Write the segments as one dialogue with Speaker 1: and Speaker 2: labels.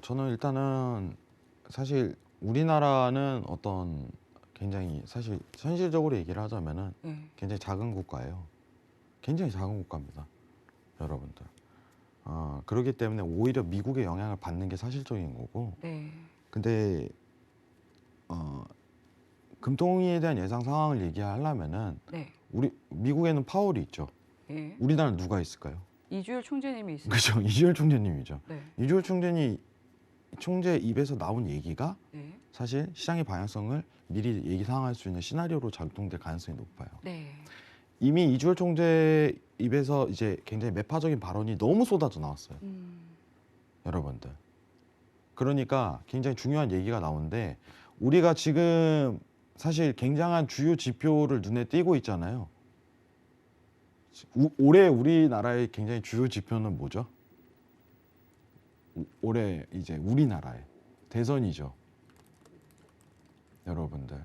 Speaker 1: 저는 일단은 사실 우리나라는 어떤 굉장히 사실 현실적으로 얘기를 하자면은
Speaker 2: 네.
Speaker 1: 굉장히 작은 국가예요. 굉장히 작은 국가입니다, 여러분들. 그렇기 때문에 오히려 미국의 영향을 받는 게 사실적인 거고.
Speaker 2: 네.
Speaker 1: 근데 어, 금통위에 대한 예상 상황을 얘기하려면은
Speaker 2: 네.
Speaker 1: 우리 미국에는 파월이 있죠.
Speaker 2: 예.
Speaker 1: 우리나라는 누가 있을까요?
Speaker 2: 이주열 총재님이 있으니까.
Speaker 1: 그죠? 이주열 총재님이죠.
Speaker 2: 네.
Speaker 1: 이주열 총재 입에서 나온 얘기가
Speaker 2: 네.
Speaker 1: 사실 시장의 방향성을 미리 예기 상황할 수 있는 시나리오로 작동될 가능성이 높아요.
Speaker 2: 네.
Speaker 1: 이미 이주열 총재 입에서 이제 굉장히 매파적인 발언이 너무 쏟아져 나왔어요, 여러분들. 그러니까 굉장히 중요한 얘기가 나오는데 우리가 지금 사실 굉장한 주요 지표를 눈에 띄고 있잖아요. 올해 우리나라의 굉장히 주요 지표는 뭐죠? 올해 이제 우리나라의 대선이죠, 여러분들.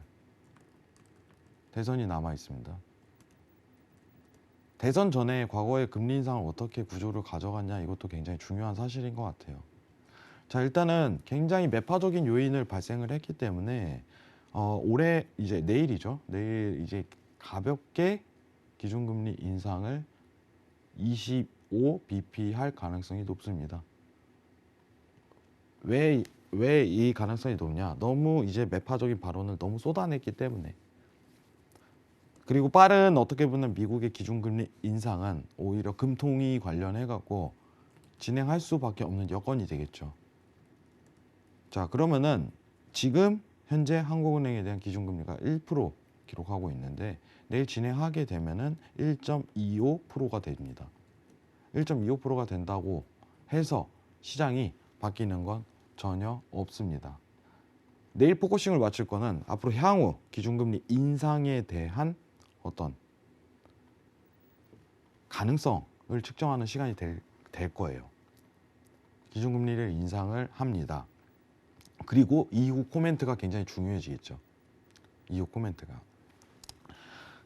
Speaker 1: 대선이 남아 있습니다. 대선 전에 과거의 금리 인상을 어떻게 구조를 가져갔냐, 이것도 굉장히 중요한 사실인 것 같아요. 자, 일단은 굉장히 매파적인 요인을 발생을 했기 때문에 올해 이제 내일이죠. 내일 이제 가볍게 기준금리 인상을 25bp 할 가능성이 높습니다. 왜 이 가능성이 높냐? 너무 이제 매파적인 발언을 너무 쏟아냈기 때문에. 그리고 빠른 어떻게 보면 미국의 기준금리 인상은 오히려 금통위 관련해 갖고 진행할 수밖에 없는 여건이 되겠죠. 자, 그러면은 지금 현재 한국은행에 대한 기준금리가 1% 기록하고 있는데 내일 진행하게 되면은 1.25%가 됩니다. 1.25%가 된다고 해서 시장이 바뀌는 건 전혀 없습니다. 내일 포커싱을 맞출 거는 앞으로 향후 기준금리 인상에 대한 어떤 가능성을 측정하는 시간이 될 거예요. 기준금리를 인상을 합니다. 그리고 이후 코멘트가 굉장히 중요해지겠죠. 이후 코멘트가.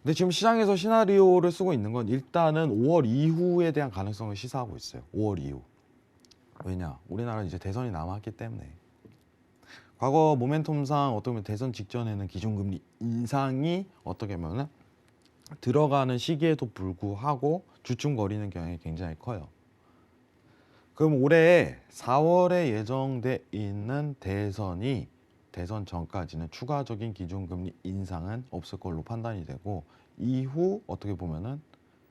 Speaker 1: 근데 지금 시장에서 시나리오를 쓰고 있는 건 일단은 5월 이후에 대한 가능성을 시사하고 있어요. 5월 이후. 왜냐? 우리나라는 이제 대선이 남았기 때문에. 과거 모멘텀상 어떻게 보면 대선 직전에는 기준금리 인상이 어떻게 보면 들어가는 시기에도 불구하고 주춤거리는 경향이 굉장히 커요. 그럼 올해 4월에 예정돼 있는 대선 전까지는 추가적인 기준금리 인상은 없을 걸로 판단이 되고 이후 어떻게 보면은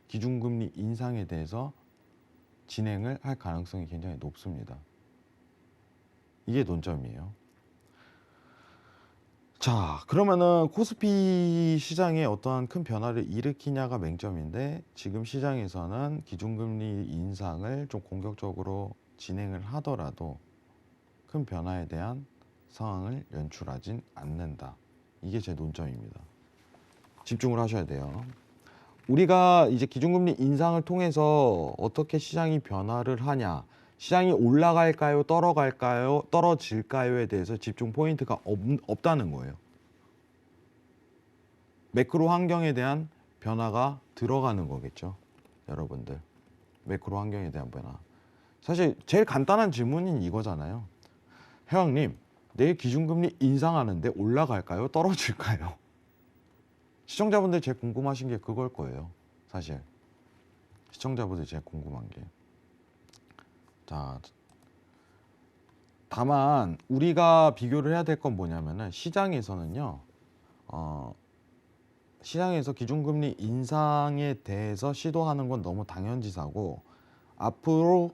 Speaker 1: 기준금리 인상에 대해서 진행을 할 가능성이 굉장히 높습니다. 이게 논점이에요. 자, 그러면은 코스피 시장에 어떠한 큰 변화를 일으키냐가 맹점인데 지금 시장에서는 기준금리 인상을 좀 공격적으로 진행을 하더라도 큰 변화에 대한 상황을 연출하진 않는다. 이게 제 논점입니다. 집중을 하셔야 돼요. 우리가 이제 기준금리 인상을 통해서 어떻게 시장이 변화를 하냐, 시장이 올라갈까요, 떨어질까요에 대해서 집중 포인트가 없다는 거예요. 매크로 환경에 대한 변화가 들어가는 거겠죠, 여러분들. 매크로 환경에 대한 변화. 사실 제일 간단한 질문인 이거잖아요. 회원님, 내일 기준금리 인상하는데 올라갈까요, 떨어질까요? 시청자분들 제일 궁금하신 게 그걸 거예요, 사실. 시청자분들 제일 궁금한 게. 자, 다만 우리가 비교를 해야 될 건 뭐냐면은 시장에서는요, 시장에서 기준금리 인상에 대해서 시도하는 건 너무 당연지사고 앞으로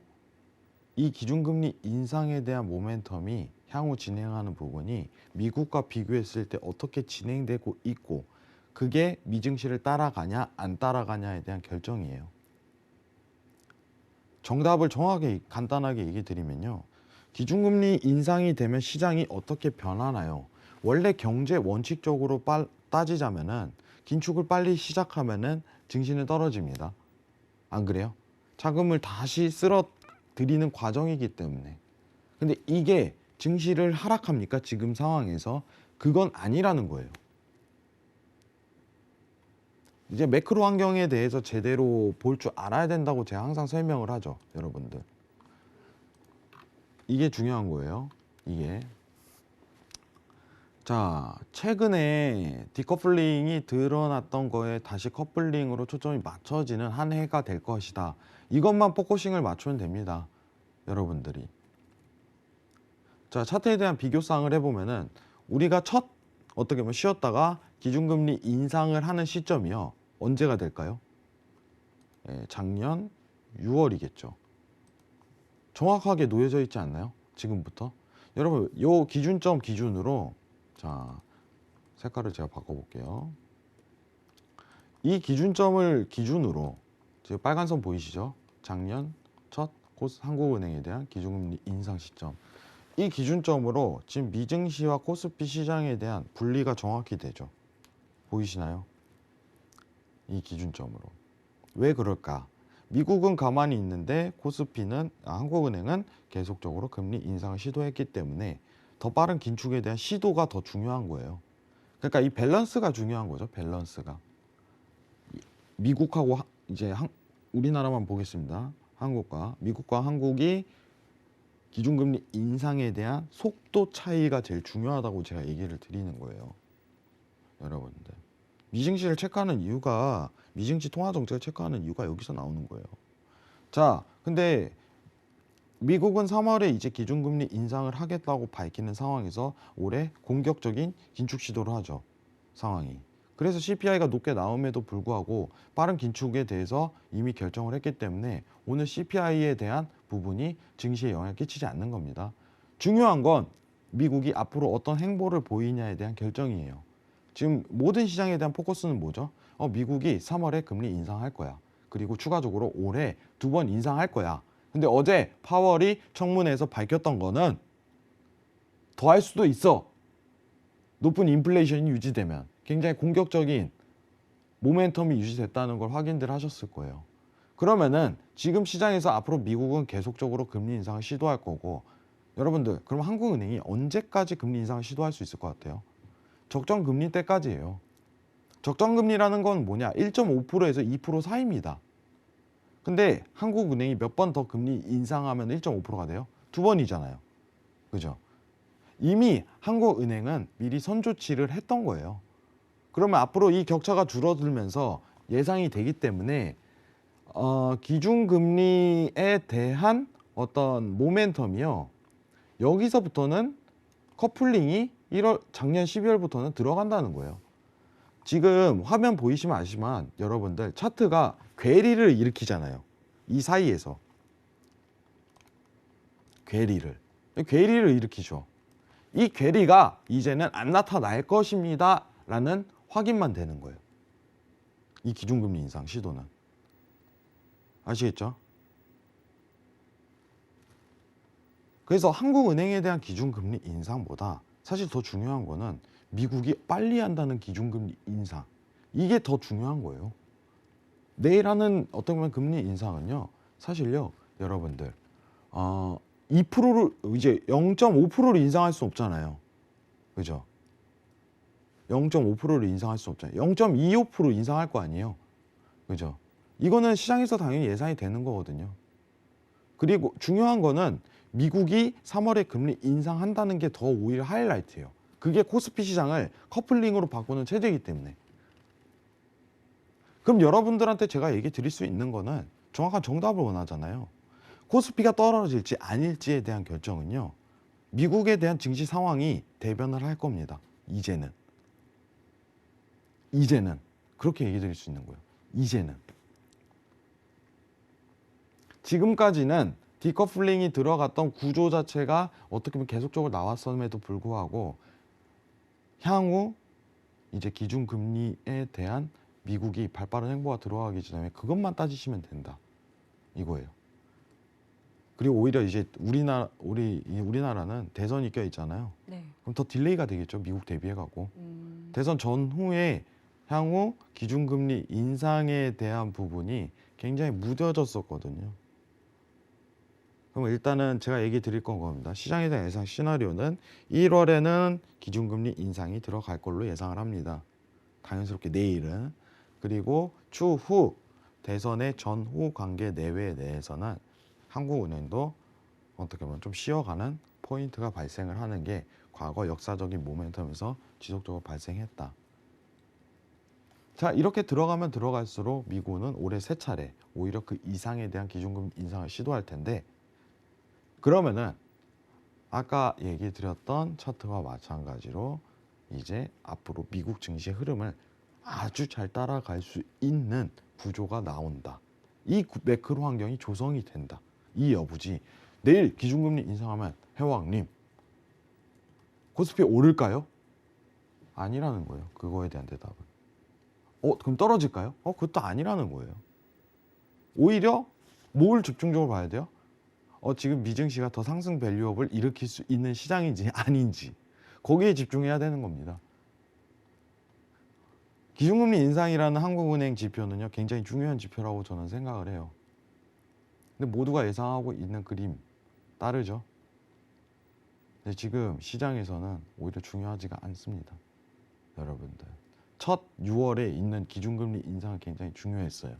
Speaker 1: 이 기준금리 인상에 대한 모멘텀이 향후 진행하는 부분이 미국과 비교했을 때 어떻게 진행되고 있고 그게 미증시를 따라가냐 안 따라가냐에 대한 결정이에요. 정답을 정확하게 간단하게 얘기 드리면요, 기준금리 인상이 되면 시장이 어떻게 변하나요? 원래 경제 원칙적으로 따지자면은 긴축을 빨리 시작하면은 증시는 떨어집니다. 안 그래요? 자금을 다시 쓸어들이는 과정이기 때문에. 근데 이게 증시를 하락합니까? 지금 상황에서 그건 아니라는 거예요. 이제 매크로 환경에 대해서 제대로 볼 줄 알아야 된다고 제가 항상 설명을 하죠, 여러분들. 이게 중요한 거예요. 이게. 자, 최근에 디커플링이 드러났던 거에 다시 커플링으로 초점이 맞춰지는 한 해가 될 것이다. 이것만 포커싱을 맞추면 됩니다. 여러분들이. 자, 차트에 대한 비교상을 해보면은 우리가 어떻게 보면 쉬었다가 기준금리 인상을 하는 시점이요. 언제가 될까요? 작년 6월이겠죠. 정확하게 놓여져 있지 않나요? 지금부터. 여러분, 요 기준점 기준으로 자, 색깔을 제가 바꿔볼게요. 이 기준점을 기준으로 지금 빨간 선 보이시죠? 작년 첫 한국은행에 대한 기준금리 인상 시점. 이 기준점으로 지금 미증시와 코스피 시장에 대한 분리가 정확히 되죠. 보이시나요? 이 기준점으로. 왜 그럴까? 미국은 가만히 있는데 한국은행은 계속적으로 금리 인상을 시도했기 때문에 더 빠른 긴축에 대한 시도가 더 중요한 거예요. 그러니까 이 밸런스가 중요한 거죠. 밸런스가. 미국하고 이제 우리나라만 보겠습니다. 미국과 한국이 기준금리 인상에 대한 속도 차이가 제일 중요하다고 제가 얘기를 드리는 거예요. 여러분들. 미증시를 체크하는 이유가 미증시 통화 정책을 체크하는 이유가 여기서 나오는 거예요. 자, 근데 미국은 3월에 이제 기준금리 인상을 하겠다고 밝히는 상황에서 올해 공격적인 긴축 시도를 하죠. 상황이. 그래서 CPI가 높게 나옴에도 불구하고 빠른 긴축에 대해서 이미 결정을 했기 때문에 오늘 CPI에 대한 부분이 증시에 영향을 끼치지 않는 겁니다. 중요한 건 미국이 앞으로 어떤 행보를 보이냐에 대한 결정이에요. 지금 모든 시장에 대한 포커스는 뭐죠? 미국이 3월에 금리 인상할 거야. 그리고 추가적으로 올해 2번 인상할 거야. 근데 어제 파월이 청문회에서 밝혔던 거는 더 할 수도 있어. 높은 인플레이션이 유지되면 굉장히 공격적인 모멘텀이 유지됐다는 걸 확인들 하셨을 거예요. 그러면은 지금 시장에서 앞으로 미국은 계속적으로 금리 인상을 시도할 거고 여러분들 그럼 한국은행이 언제까지 금리 인상을 시도할 수 있을 것 같아요? 적정 금리 때까지예요. 적정 금리라는 건 뭐냐? 1.5%에서 2% 사이입니다. 근데 한국은행이 몇 번 더 금리 인상하면 1.5%가 돼요? 2번이잖아요. 그죠? 이미 한국은행은 미리 선조치를 했던 거예요. 그러면 앞으로 이 격차가 줄어들면서 예상이 되기 때문에 기준금리에 대한 어떤 모멘텀이요. 여기서부터는 커플링이 작년 12월부터는 들어간다는 거예요. 지금 화면 보이시면 아시지만 여러분들 차트가 괴리를 일으키잖아요. 이 사이에서. 괴리를 일으키죠. 이 괴리가 이제는 안 나타날 것입니다. 라는 확인만 되는 거예요. 이 기준금리 인상 시도는. 아시겠죠? 그래서 한국은행에 대한 기준금리 인상보다 사실 더 중요한 거는 미국이 빨리 한다는 기준금리 인상. 이게 더 중요한 거예요. 내일 하는 어떤 보면 금리 인상은요. 사실요. 여러분들 2%를 이제 0.5%를 인상할 수 없잖아요. 그죠? 0.5%를 인상할 수 없잖아요. 0.25% 인상할 거 아니에요. 그죠? 이거는 시장에서 당연히 예상이 되는 거거든요. 그리고 중요한 거는 미국이 3월에 금리 인상한다는 게 더 오히려 하이라이트예요. 그게 코스피 시장을 커플링으로 바꾸는 체제이기 때문에. 그럼 여러분들한테 제가 얘기 드릴 수 있는 거는 정확한 정답을 원하잖아요. 코스피가 떨어질지 아닐지에 대한 결정은요. 미국에 대한 증시 상황이 대변을 할 겁니다. 이제는 그렇게 얘기 드릴 수 있는 거예요. 이제는. 지금까지는 디커플링이 들어갔던 구조 자체가 어떻게 보면 계속적으로 나왔음에도 불구하고 향후 이제 기준금리에 대한 미국이 발빠른 행보가 들어가기 전에 그것만 따지시면 된다. 이거예요. 그리고 오히려 이제 우리나라는 대선이 껴 있잖아요.
Speaker 2: 네.
Speaker 1: 그럼 더 딜레이가 되겠죠. 미국 대비해 갖고. 대선 전후에 향후 기준금리 인상에 대한 부분이 굉장히 무뎌졌었거든요. 그럼 일단은 제가 얘기 드릴 건 겁니다. 시장에 대한 예상 시나리오는 1월에는 기준금리 인상이 들어갈 걸로 예상을 합니다. 당연스럽게 내일은. 그리고 추후 대선의 전후 관계 내외에 대해서는 한국은행도 어떻게 보면 좀 쉬어가는 포인트가 발생을 하는 게 과거 역사적인 모멘텀에서 지속적으로 발생했다. 자, 이렇게 들어가면 들어갈수록 미국은 올해 3차례 오히려 그 이상에 대한 기준금리 인상을 시도할 텐데, 그러면은 아까 얘기 드렸던 차트와 마찬가지로 이제 앞으로 미국 증시의 흐름을 아주 잘 따라갈 수 있는 구조가 나온다. 이 매크로 환경이 조성이 된다. 이 여부지. 내일 기준금리 인상하면 해왕님 코스피 오를까요? 아니라는 거예요. 그거에 대한 대답은. 그럼 떨어질까요? 그것도 아니라는 거예요. 오히려 뭘 집중적으로 봐야 돼요? 지금 미증시가 더 상승 밸류업을 일으킬 수 있는 시장인지 아닌지, 거기에 집중해야 되는 겁니다. 기준금리 인상이라는 한국은행 지표는요, 굉장히 중요한 지표라고 저는 생각을 해요. 근데 모두가 예상하고 있는 그림 따르죠. 근데 지금 시장에서는 오히려 중요하지가 않습니다. 여러분들, 첫 6월에 있는 기준금리 인상은 굉장히 중요했어요.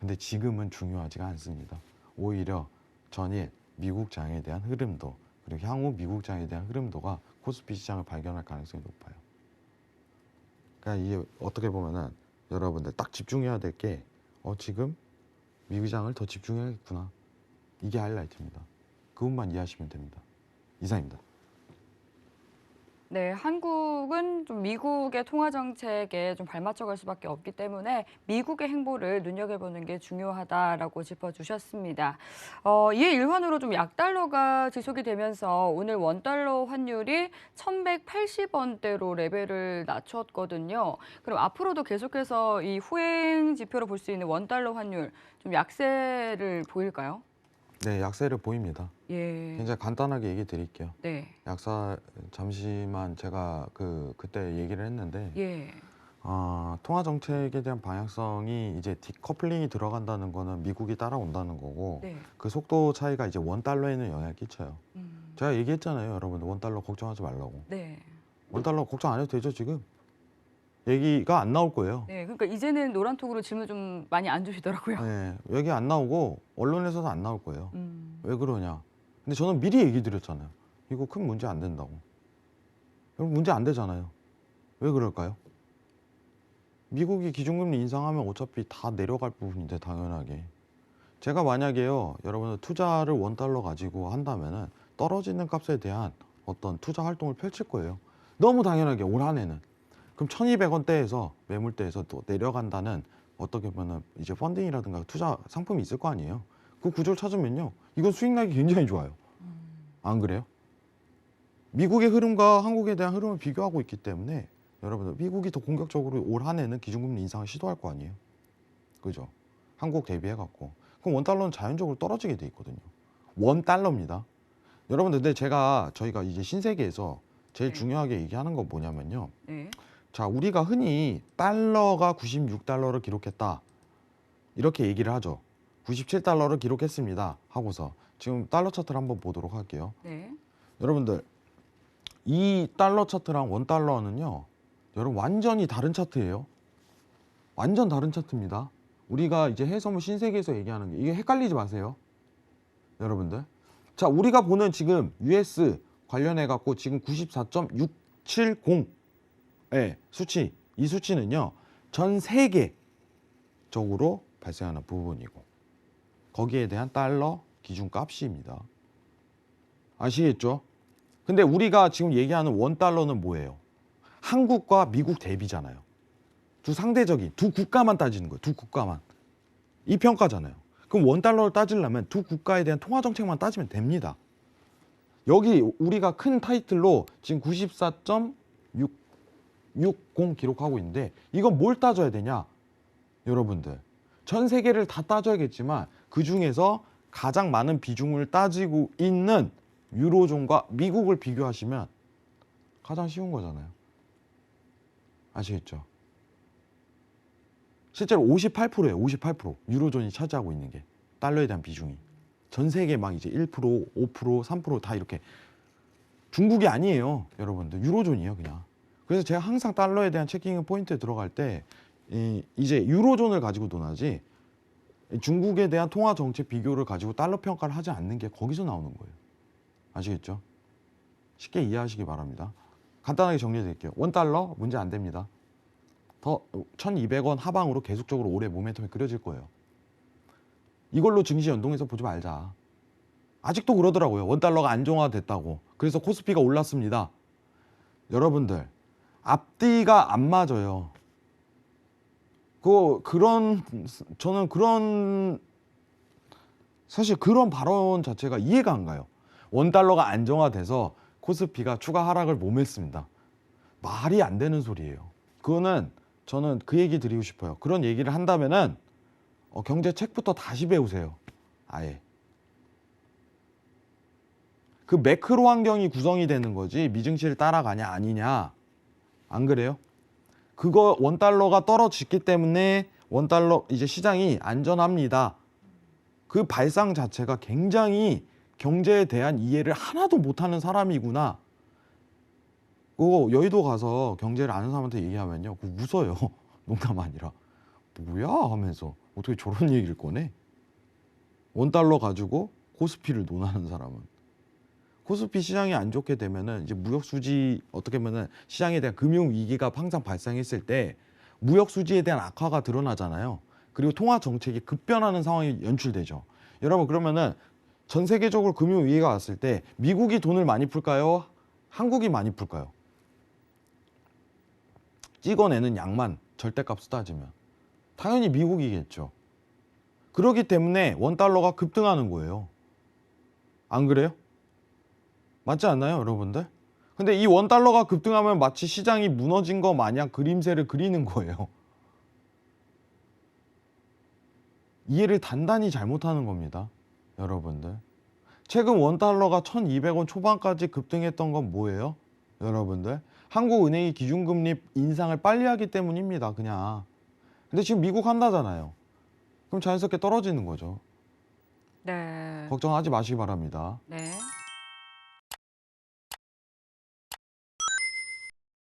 Speaker 1: 근데 지금은 중요하지가 않습니다. 오히려 전일 미국 장에 대한 흐름도, 그리고 향후 미국 장에 대한 흐름도가 코스피 시장을 발견할 가능성이 높아요. 그러니까 이게 어떻게 보면은 여러분들 딱 집중해야 될 게 지금 미국 장을 더 집중해야겠구나. 이게 하이라이트입니다. 그것만 이해하시면 됩니다. 이상입니다.
Speaker 2: 네, 한국은 좀 미국의 통화 정책에 좀 발맞춰 갈 수밖에 없기 때문에 미국의 행보를 눈여겨보는 게 중요하다라고 짚어주셨습니다. 이에 일환으로 좀 약달러가 지속이 되면서 오늘 원달러 환율이 1,180원대로 레벨을 낮췄거든요. 그럼 앞으로도 계속해서 이 후행 지표로 볼 수 있는 원달러 환율 좀 약세를 보일까요?
Speaker 1: 네, 약세를 보입니다.
Speaker 2: 예.
Speaker 1: 굉장히 간단하게 얘기 드릴게요.
Speaker 2: 네.
Speaker 1: 약사 잠시만 제가 그때 얘기를 했는데,
Speaker 2: 예.
Speaker 1: 통화 정책에 대한 방향성이 이제 디커플링이 들어간다는 거는 미국이 따라온다는 거고,
Speaker 2: 네.
Speaker 1: 그 속도 차이가 이제 원달러에는 영향을 끼쳐요. 제가 얘기했잖아요, 여러분들. 원달러 걱정하지 말라고.
Speaker 2: 네.
Speaker 1: 원달러 걱정 안 해도 되죠, 지금? 얘기가 안 나올 거예요.
Speaker 2: 네, 그러니까 이제는 노란톡으로 질문 좀 많이 안 주시더라고요.
Speaker 1: 네, 얘기 안 나오고 언론에서도 안 나올 거예요. 왜 그러냐? 근데 저는 미리 얘기 드렸잖아요. 이거 큰 문제 안 된다고. 여러분, 문제 안 되잖아요. 왜 그럴까요? 미국이 기준금리 인상하면 어차피 다 내려갈 부분인데, 당연하게. 제가 만약에요, 여러분들 투자를 원달러 가지고 한다면은 떨어지는 값에 대한 어떤 투자 활동을 펼칠 거예요. 너무 당연하게 올 한해는. 그럼 1,200원대에서 매물대에서 또 내려간다는, 어떻게 보면 이제 펀딩이라든가 투자 상품이 있을 거 아니에요. 그 구조를 찾으면요, 이건 수익 나기 굉장히 좋아요. 안 그래요? 미국의 흐름과 한국에 대한 흐름을 비교하고 있기 때문에 여러분들, 미국이 더 공격적으로 올 한해는 기준금리 인상을 시도할 거 아니에요. 그죠? 한국 대비해갖고. 그럼 원달러는 자연적으로 떨어지게 돼 있거든요. 원달러입니다. 여러분들, 근데 저희가 이제 신세계에서 제일
Speaker 2: 네.
Speaker 1: 중요하게 얘기하는 건 뭐냐면요.
Speaker 2: 네.
Speaker 1: 자, 우리가 흔히 달러가 96달러를 기록했다, 이렇게 얘기를 하죠. 97달러를 기록했습니다 하고서 지금 달러 차트를 한번 보도록 할게요.
Speaker 2: 네.
Speaker 1: 여러분들, 이 달러 차트랑 원달러는요, 여러분 완전히 다른 차트예요. 완전 다른 차트입니다. 우리가 이제 해서문 신세계에서 얘기하는 게, 이게 헷갈리지 마세요, 여러분들. 자, 우리가 보는 지금 US 관련해 갖고 지금 94.670의 수치, 이 수치는요, 전 세계적으로 발생하는 부분이고, 거기에 대한 달러 기준값입니다. 아시겠죠? 근데 우리가 지금 얘기하는 원달러는 뭐예요? 한국과 미국 대비잖아요. 두 상대적인 두 국가만 따지는 거예요. 두 국가만. 이 평가잖아요. 그럼 원달러를 따지려면 두 국가에 대한 통화 정책만 따지면 됩니다. 여기 우리가 큰 타이틀로 지금 94.660 기록하고 있는데, 이건 뭘 따져야 되냐? 여러분들, 전 세계를 다 따져야겠지만 그 중에서 가장 많은 비중을 따지고 있는 유로존과 미국을 비교하시면 가장 쉬운 거잖아요. 아시겠죠? 실제로 58%예요. 58%. 유로존이 차지하고 있는 게, 달러에 대한 비중이. 전 세계 막 이제 1%, 5%, 3% 다 이렇게. 중국이 아니에요, 여러분들. 유로존이에요, 그냥. 그래서 제가 항상 달러에 대한 체킹 포인트에 들어갈 때 이제 유로존을 가지고 논하지, 중국에 대한 통화 정책 비교를 가지고 달러 평가를 하지 않는 게 거기서 나오는 거예요. 아시겠죠? 쉽게 이해하시기 바랍니다. 간단하게 정리해 드릴게요. 원달러 문제 안 됩니다. 더 1200원 하방으로 계속적으로 올해 모멘텀이 그려질 거예요. 이걸로 증시 연동해서 보지 말자. 아직도 그러더라고요. 원달러가 안정화됐다고. 그래서 코스피가 올랐습니다. 여러분들 앞뒤가 안 맞아요. 저는 사실 그런 발언 자체가 이해가 안 가요. 원달러가 안정화돼서 코스피가 추가 하락을 모면습니다. 말이 안 되는 소리예요. 저는 그 얘기 드리고 싶어요. 그런 얘기를 한다면은 경제 책부터 다시 배우세요. 아예. 그 매크로 환경이 구성이 되는 거지 미증시를 따라가냐 아니냐. 안 그래요? 그거 원달러가 떨어졌기 때문에 원달러 이제 시장이 안전합니다. 그 발상 자체가 굉장히 경제에 대한 이해를 하나도 못하는 사람이구나. 그거 여의도 가서 경제를 아는 사람한테 얘기하면요, 그거 웃어요. 농담 아니라. 뭐야 하면서 어떻게 저런 얘기를 꺼내? 원달러 가지고 코스피를 논하는 사람은. 코스피 시장이 안 좋게 되면은 이제 무역 수지 어떻게 보면은 시장에 대한 금융 위기가 항상 발생했을 때 무역 수지에 대한 악화가 드러나잖아요. 그리고 통화 정책이 급변하는 상황이 연출되죠. 여러분 그러면은 전 세계적으로 금융 위기가 왔을 때 미국이 돈을 많이 풀까요? 한국이 많이 풀까요? 찍어내는 양만 절대값 따지면 당연히 미국이겠죠. 그렇기 때문에 원달러가 급등하는 거예요. 안 그래요? 맞지 않나요, 여러분들? 근데 이 원달러가 급등하면 마치 시장이 무너진 거 마냥 그림새를 그리는 거예요. 이해를 단단히 잘못하는 겁니다, 여러분들. 최근 원달러가 1200원 초반까지 급등했던 건 뭐예요? 여러분들, 한국은행이 기준금리 인상을 빨리 하기 때문입니다, 그냥. 근데 지금 미국 한다잖아요. 그럼 자연스럽게 떨어지는 거죠.
Speaker 2: 네.
Speaker 1: 걱정하지 마시기 바랍니다.
Speaker 2: 네.